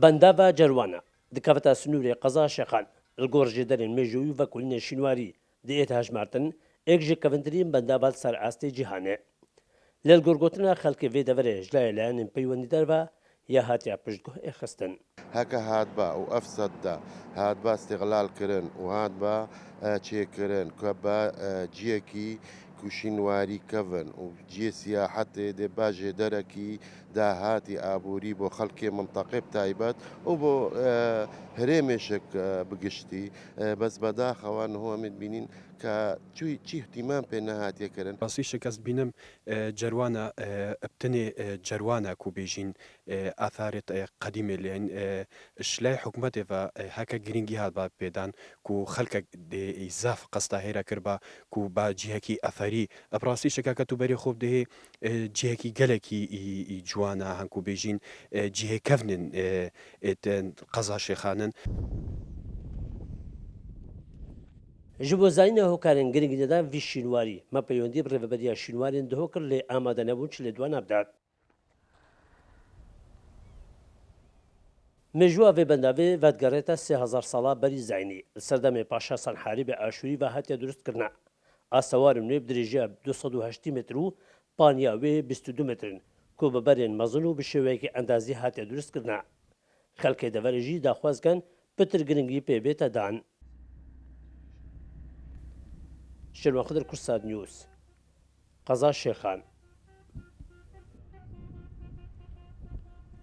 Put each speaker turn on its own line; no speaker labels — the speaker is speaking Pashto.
بەنداڤە جەروانە دکەوەتە سنوورێ قەزا شێخان لەگۆڕژێ دەرێن مێژووی وەکولینە شینواری دێت هەژمارتن ئێک ژێ کەڤندترین بەنداڤات سەر ئاستی جیهانێ لێل گۆرگۆتنە خەڵکێ vê deverê ji لایە لایەنên peywendîdar ve ya hatiya piştguhê xistin.
هەکە هاتبە و ئەف سەددا هاتبە استیغلالکردن و هاتبە چێکردن کە بە جیەکی کوشینواری کەڤن و جێ سیاحەتێ دێ باژێ دەرەکی داهاتی ئابووری بۆ خەڵکێ منتەقێ تایبەت و بۆ هەرێمێشک بگشتی بەس بەداخەوە هەمێت بینین کە چی احتیمام پێ نەهاتیەکردن
ڕاستی شکست بینم جەروانە ئەبتنێ جەروانە کو بێژین ئاثارێت قەدیمێ لێن شلای حکوومەتێڤە هەکە گرنگی هات با پێدان و خەلکە ئیزاف قەستا هێرە کرد بە و با جیهەکی ئەفەری ئەپڕاستی شکاکە تو بەرێ خۆب دەهێ جیهەکی گەلێکی جوانە هەنگ و بێژین جیهێکەڤنن قەزا شێخانن
ji bo zanîna hokarên girîngî de vî şînwarî me peywendî bi rêveberiya şînwarên dihokir lê amade nebûn çi lê dwan abdat. Mêjûa vê bendavê vedgerêta 3000 sala berî Zeynî li ser demê paşa Senherîbê Aşûrî ve hatiye durustkirine. A sewarên nû bi dirêjiya 280 metr û paniya wê 22 metrin ku bi berên mezin û bi şêweyekî endazî hatiye durustkirine. Xelkê deverê jî daxwazken pitir giringî pê bête dan. Şirvan Xidr Kursad News. Qeza Şêxan.